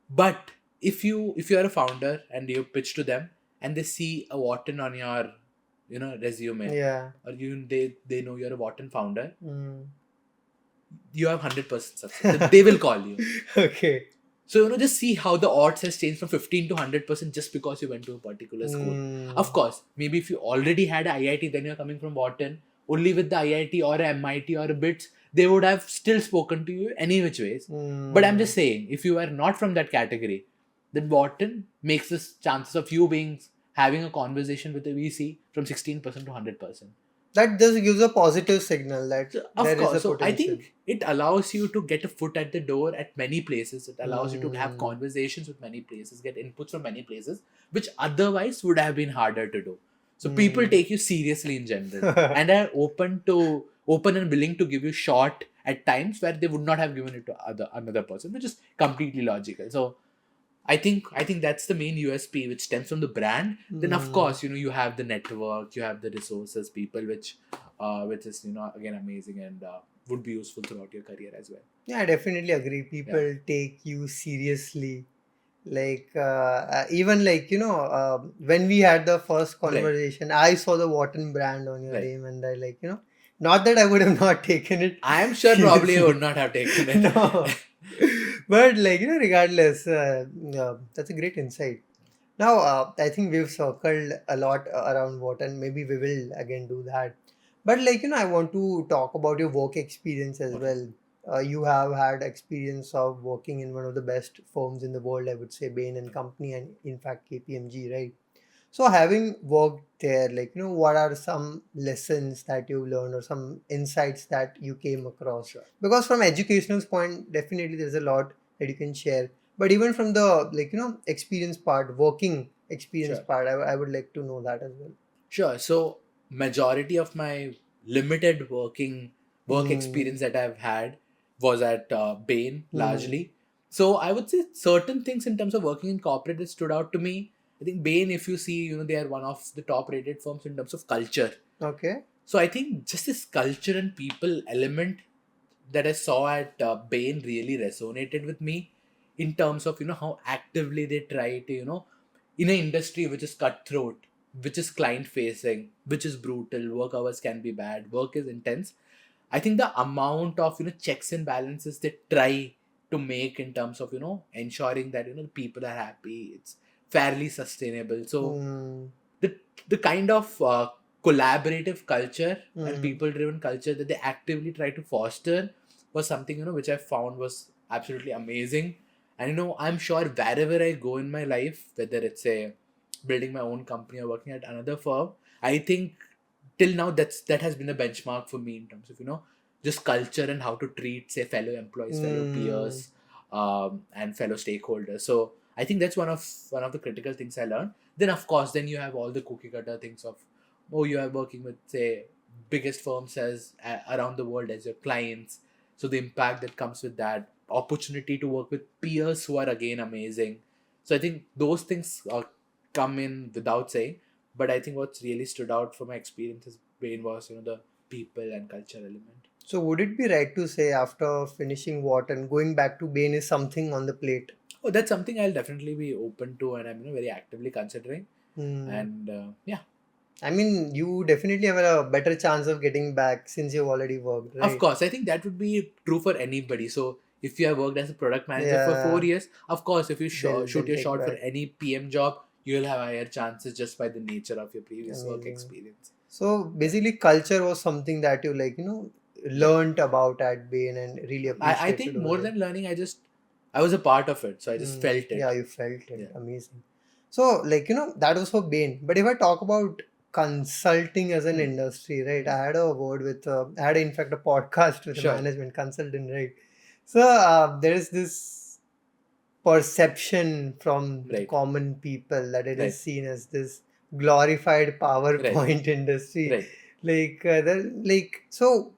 But if you are a founder and you pitch to them and they see a Wharton on your resume, Yeah. or they know you're a Wharton founder, Hmm. you have 100% success. They will call you. Okay. So just see how the odds has changed from 15 to 100% just because you went to a particular school. Hmm. Of course, maybe if you already had an IIT, then you're coming from Wharton. Only with the IIT or a MIT or a BITS, they would have still spoken to you any which ways. But I'm just saying, if you are not from that category, then Wharton makes the chances of you having a conversation with a VC from 16% to 100%. That just gives a positive signal that So, of there is a course. So I potential. think it allows you to get a foot at the door at many places. It allows you to have Hmm. conversations with many places, get inputs from many places, which otherwise would have been harder to do. So people take you seriously in general and are open and willing to give you shot at times where they would not have given it to another person, which is completely logical. So I think that's the main USP, which stems from the brand. Then of course, you have the network, you have the resources, people, which is again amazing and would be useful throughout your career as well. Yeah, I definitely agree. People take you seriously. Like, even like, when we had the first Right. conversation, I saw the Wharton brand on your Right. name and I like, not that I would have not taken it. I am sure probably I seriously. would not have taken it. No. But like, regardless, that's a great insight. Now, I think we've circled a lot around Wharton. Maybe we will again do that. But like, I want to talk about your work experience as Okay. well. You have had experience of working in one of the best firms in the world, I would say, Bain and Company, and in fact KPMG, right? So having worked there, like, what are some lessons that you've learned or some insights that you came across? Sure. Because from educational point, definitely there's a lot that you can share. But even from the like, experience part, working experience Sure. part, I would like to know that as well. Sure. So majority of my limited work experience that I've had was at Bain largely. So I would say certain things in terms of working in corporate that stood out to me. I think Bain, if you see, they are one of the top rated firms in terms of culture. Okay. So I think just this culture and people element that I saw at Bain really resonated with me in terms of how actively they try to in an industry which is cutthroat, which is client facing, which is brutal. Work hours can be bad. Work is intense. I think the amount of checks and balances they try to make in terms of ensuring that people are happy. It's fairly sustainable. So Hmm. the kind of collaborative culture and Hmm. people driven culture that they actively try to foster was something which I found was absolutely amazing. And I'm sure wherever I go in my life, whether it's a building my own company or working at another firm, I think till now that has been a benchmark for me in terms of just culture and how to treat say fellow employees, fellow peers, and fellow stakeholders. So I think that's one of the critical things I learned. Then of course, then you have all the cookie cutter things of, you are working with say biggest firms as around the world as your clients. So the impact that comes with that, opportunity to work with peers who are again amazing. So I think those things come in without saying. But I think what's really stood out from my experience has been was the people and culture element. So would it be right to say after finishing Wharton, going back to Bain is something on the plate? Oh, that's something I'll definitely be open to, and I'm very actively considering. Hmm. And yeah, I mean, you definitely have a better chance of getting back since you've already worked, of right? course, I think that would be true for anybody. So if you have worked as a product manager for 4 years, of course, if you shoot They'll your take shot for back. any PM job, you'll have higher chances just by the nature of your previous work Amazing. experience. So basically, culture was something that you like, learned about at Bain and really I appreciated think over more there. than learning, I was a part of it, so I just felt Yeah, it. you felt it. Yeah. Amazing. So, like, that was for Bain. But if I talk about consulting as an Hmm. industry, right? I had a word with, I had in fact a podcast with a Sure. management consultant, right? So, there is this perception from the Right. common people that it Right. is seen as this glorified Right. PowerPoint industry. Right. Like, so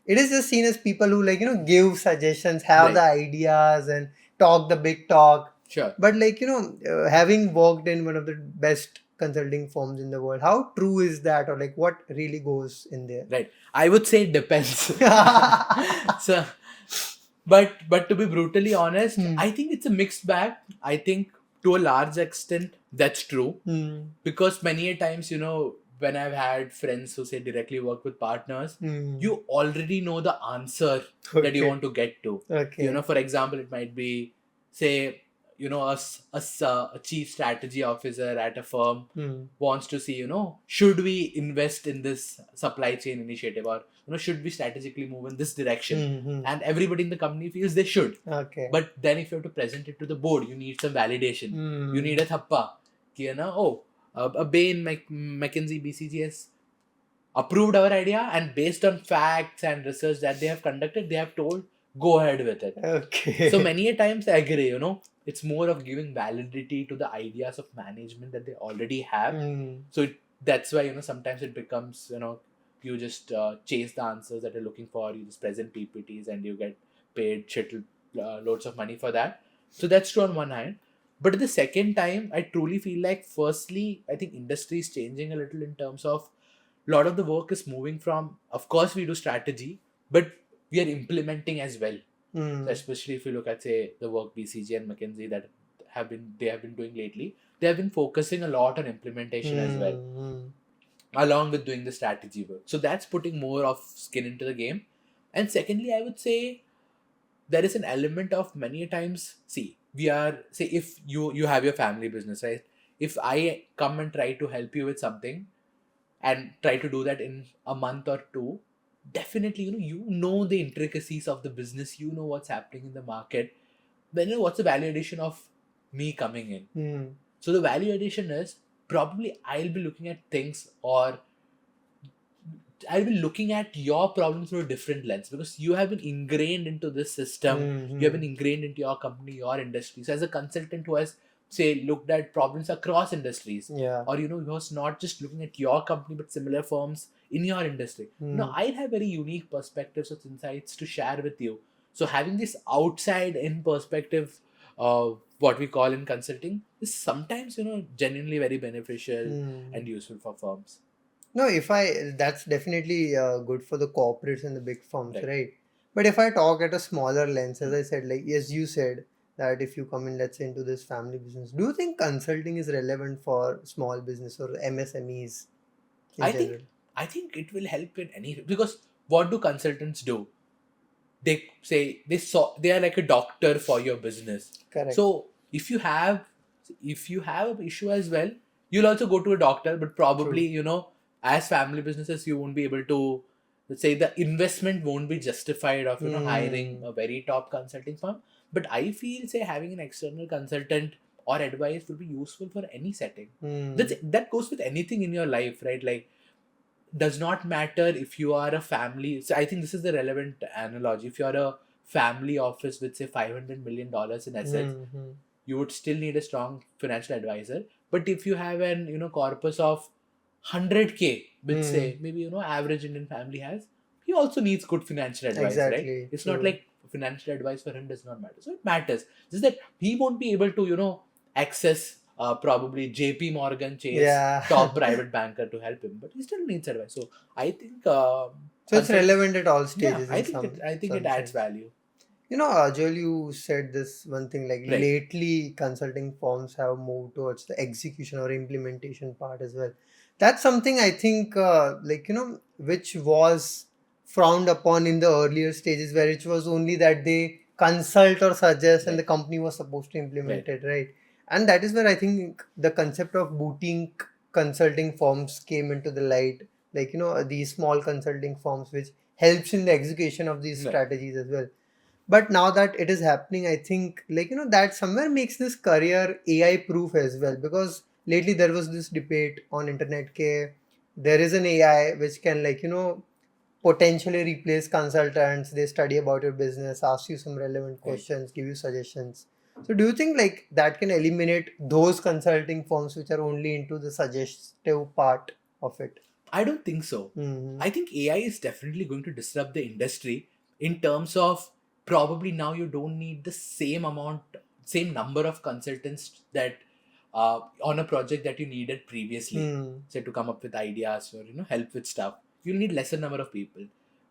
it is just seen as people who, like, give suggestions, have the Right. ideas, and talk the big talk. Sure. But like, having worked in one of the best consulting firms in the world, how true is that, or like what really goes in there? Right. I would say it depends. So, but to be brutally honest, Hmm. I think it's a mixed bag. I think to a large extent that's true, Hmm. because many a times, when I've had friends who say directly work with partners, Hmm. you already know the answer that you Okay. want to get to. Okay. For example, it might be, say, a chief strategy officer at a firm Hmm. wants to see, should we invest in this supply chain initiative, or should we strategically move in this direction, Hmm. Hmm. and everybody in the company feels they should. Okay. But then if you have to present it to the board, you need some validation. Hmm. You need a thappa. A Bain, McKinsey, BCG has approved our idea, and based on facts and research that they have conducted, they have told, go ahead with it. Okay. So many a times I agree, it's more of giving validity to the ideas of management that they already have. Hmm. So that's why, sometimes it becomes, you just chase the answers that you're looking for, you just present PPTs and you get paid loads of money for that. So that's true on one hand. But at the second time, I truly feel like, firstly, I think industry is changing a little in terms of a lot of the work is moving from, of course, we do strategy, but we are implementing as well. Hmm. So especially if you look at, say, the work BCG and McKinsey that they have been doing lately, they have been focusing a lot on implementation as well, Hmm. along with doing the strategy work. So that's putting more of skin into the game. And secondly, I would say there is an element of, many a times, see, we are, say, if you have your family business, right? If I come and try to help you with something and try to do that in a month or two, definitely, you know the intricacies of the business, you know what's happening in the market. Then, what's the value addition of me coming in? Hmm. So the value addition is, probably I'll be looking at things, or I'll be looking at your problem through a different lens, because you have been ingrained into this system, you have been Hmm. ingrained into your company, your industry. So as a consultant who has, say, looked at problems across industries, Yeah. or who was not just looking at your company but similar firms in your industry, Hmm. I'll have very unique perspectives of insights to share with you. So having this outside in perspective, what we call in consulting, is sometimes genuinely very beneficial Hmm. and useful for firms. No, that's definitely good for the corporates and the big firms, Right. right? But if I talk at a smaller lens, as I said, like, yes, you said that if you come in, let's say, into this family business, do you think consulting is relevant for small business or MSMEs in I general? think I think it will help in any, because what do consultants do? They say they are like a doctor for your business. Correct. So if you have an issue as well, you'll also go to a doctor, but probably, True. as family businesses, you won't be able to, let's say, the investment won't be justified of hiring Hmm. a very top consulting firm. But I feel, say, having an external consultant or advice will be useful for any setting. Hmm. That goes with anything in your life, right? Like, does not matter if you are a family. So I think this is the relevant analogy. If you're a family office with, say, $500 million in assets, Hmm. Hmm. you would still need a strong financial advisor. But if you have an corpus of 100K, which, Hmm. say, maybe average Indian family has, he also needs good financial advice, right? Exactly. It's not True. like financial advice for him does not matter. So it matters. Just that he won't be able to access probably JP Morgan Chase Yeah. top private banker to help him, but he still needs advice. So I think So it's relevant at all yeah, stages I in think it some adds sense. value. Ajol, you said this one thing, like Right. lately consulting firms have moved towards the execution or implementation part as well. That's something I think, which was frowned upon in the earlier stages, where it was only that they consult or suggest and the Right. company was supposed to implement Right. it, right? And that is where I think the concept of boutique consulting firms came into the light, like, these small consulting firms which helps in the execution of these Right. strategies as well. But now that it is happening, I think, that somewhere makes this career AI proof as well, because lately there was this debate on internet care. There is an AI which can, potentially replace consultants. They study about your business, ask you some relevant Right. questions, give you suggestions. So do you think like that can eliminate those consulting firms which are only into the suggestive part of it? I don't think so. Mm-hmm. I think AI is definitely going to disrupt the industry in terms of, probably now you don't need the same amount. same number of consultants that on a project that you needed previously, say to come up with ideas or help with stuff. You'll need lesser number of people,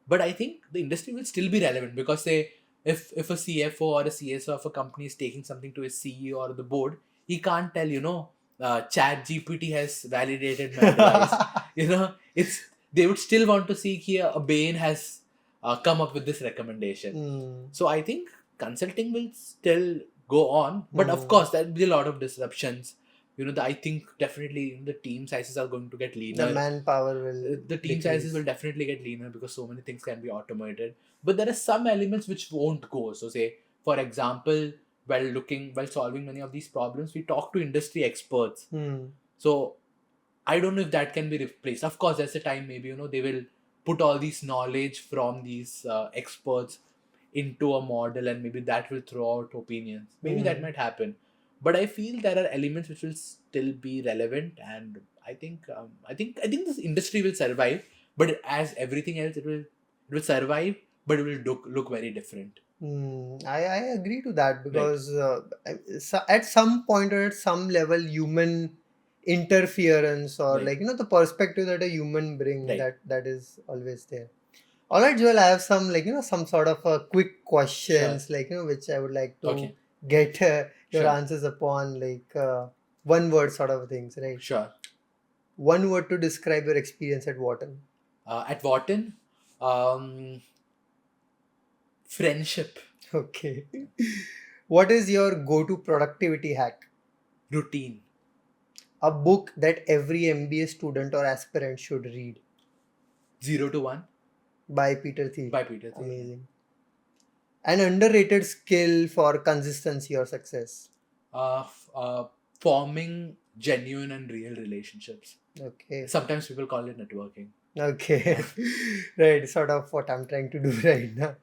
but I think the industry will still be relevant because say if a CFO or a CSO of a company is taking something to his CEO or the board, he can't tell Chat GPT has validated my advice. It's they would still want to see here a Bain has come up with this recommendation. So I think consulting will still go on, but of course there will be a lot of disruptions. I think definitely the team sizes are going to get leaner. The manpower will The team sizes will definitely get leaner because so many things can be automated. But there are some elements which won't go. So say, for example, while solving many of these problems, we talk to industry experts. So I don't know if that can be replaced. Of course, there's a time maybe they will put all these knowledge from these experts into a model, and maybe that will throw out opinions. Maybe that might happen, but I feel there are elements which will still be relevant, and I think this industry will survive. But as everything else, it will survive, but it will look very different. I agree to that because at some point or at some level, human interference or Right. the perspective that a human bring Right. that is always there. All right, Joel, I have some some sort of quick questions which I would like to Okay. get your Sure. answers upon one word sort of things, right? Sure. One word to describe your experience at Wharton. At Wharton, friendship. Okay. What is your go-to productivity hack? Routine. A book that every MBA student or aspirant should read. 0 to 1 By Peter Thiel. by Peter Thiel. Amazing. An underrated skill for consistency or success. Forming genuine and real relationships. Okay. Sometimes people call it networking. Okay. Right. Sort of what I'm trying to do right now.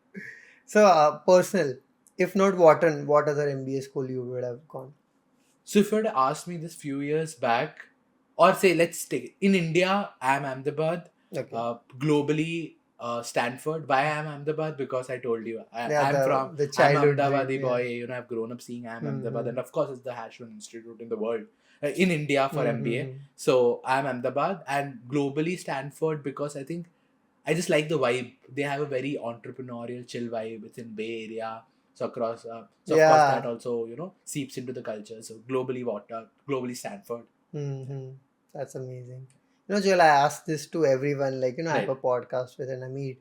So, personal. If not Wharton, what other MBA school you would have gone? So if you had asked me this few years back, or say let's take in India, I am Ahmedabad. Okay. Globally, Stanford. Why I am Ahmedabad? Because I told you I'm the I'm childhood Ahmedabadi dream, boy. I've grown up seeing I am Ahmedabad, and Mhm. of course it's the Ashwin Institute in the world, in India for MBA. Mhm. So I'm Ahmedabad, and globally Stanford because I think I just like the vibe. They have a very entrepreneurial, chill vibe. It's in Bay Area, so across. So of course that Yeah. also seeps into the culture. So globally Stanford. Mm-hmm. That's amazing. Joel, I ask this to everyone. I have Right. a podcast with an Amit.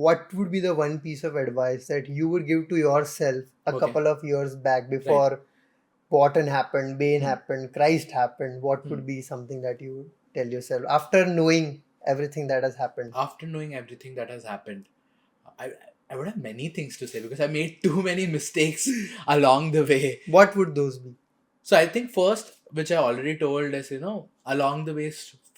What would be the one piece of advice that you would give to yourself a Okay. couple of years back Right. before Wharton happened, Bain Hmm. happened, Christ happened? What would be something that you would tell yourself after knowing everything that has happened? After knowing everything that has happened, I I would have many things to say because I made too many mistakes along the way. What would those be? So I think first, which I already told is along the way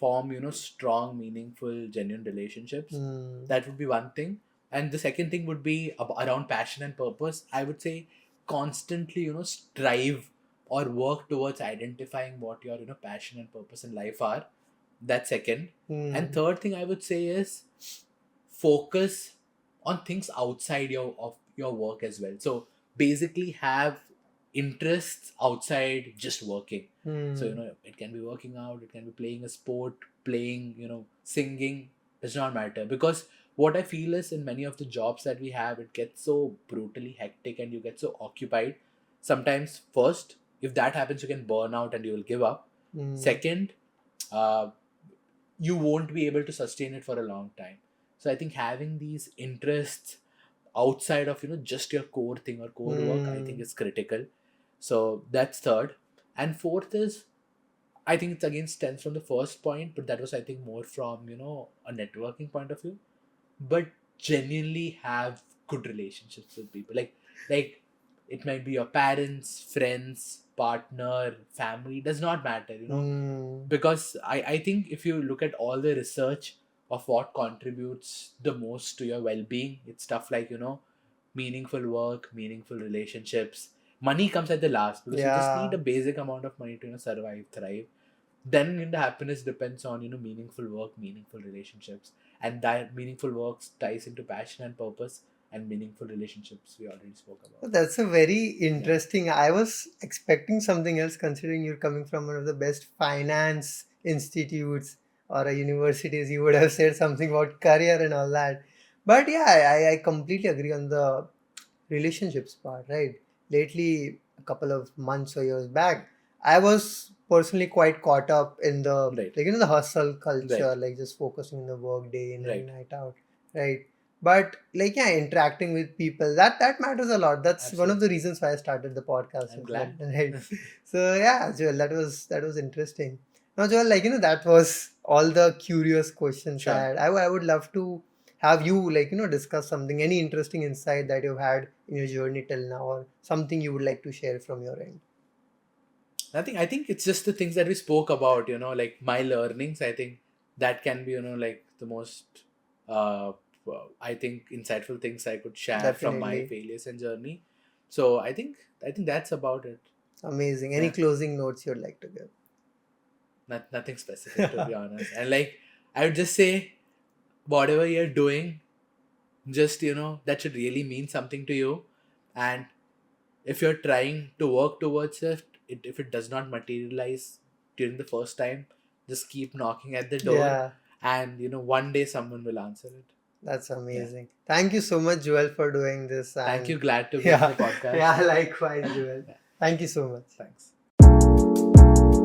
form strong, meaningful, genuine relationships. Hmm. That would be one thing, and the second thing would be around passion and purpose. I would say constantly strive or work towards identifying what your passion and purpose in life are. That's second. And Hmm. third thing I would say is focus on things outside of your work as well. So basically have interests outside just working. So Hmm. it can be working out, it can be playing a sport, playing singing, does not matter. Because what I feel is in many of the jobs that we have, it gets so brutally hectic and you get so occupied. Sometimes first, if that happens, you can burn out and you will give up. Hmm. Second, uh, you won't be able to sustain it for a long time. So I think having these interests outside of just your core thing or core work, I think Hmm. is critical. So that's third. And fourth is, I think it's again stems from the first point, but that was I think more from a networking point of view. But genuinely have good relationships with people, like it might be your parents, friends, partner, family, does not matter. Hmm. Because I think if you look at all the research of what contributes the most to your well-being, it's stuff like meaningful work, meaningful relationships. Money comes at the last because you just need Yeah. a basic amount of money to survive, thrive. Then the happiness depends on meaningful work, meaningful relationships, and that meaningful work ties into passion and purpose. and meaningful relationships we already spoke So about. that's a very interesting. I was expecting something else considering you're coming from one of the best finance institutes or a universities. You would have said something about career and all that. But yeah, I completely agree on the relationships part, right? Lately, a couple of months or years back, I was personally quite caught up in the Right. like the hustle culture, Right. like just focusing on the work day in and Right. night out, right? But like yeah, interacting with people that matters a lot. That's one of the Absolutely. reasons why I started the podcast I'm as well, glad. right? So yeah, Joel, that was interesting. Now, Joel, that was all the curious questions I Sure. had. I would love to have you discuss something, any interesting insight that you've had in your journey till now, or something you would like to share from your end. I think it's just the things that we spoke about, like my learnings. I think that can be, like the most, uh, I think insightful things I could share from my Definitely. failures and journey. So I think that's about it. Amazing. Any Yeah, closing notes you'd like to give? nothing specific to be honest. And like I would just say, whatever you're doing, just that should really mean something to you. And if you're trying to work towards if it does not materialize during the first time, just keep knocking at the door, Yeah, and one day someone will answer it. that's Yeah. amazing. Thank you so much, Joel, for doing this. Thank And you. Glad to be on yeah, the podcast. yeah, likewise, Joel. Yeah. Thank you so much. Thanks.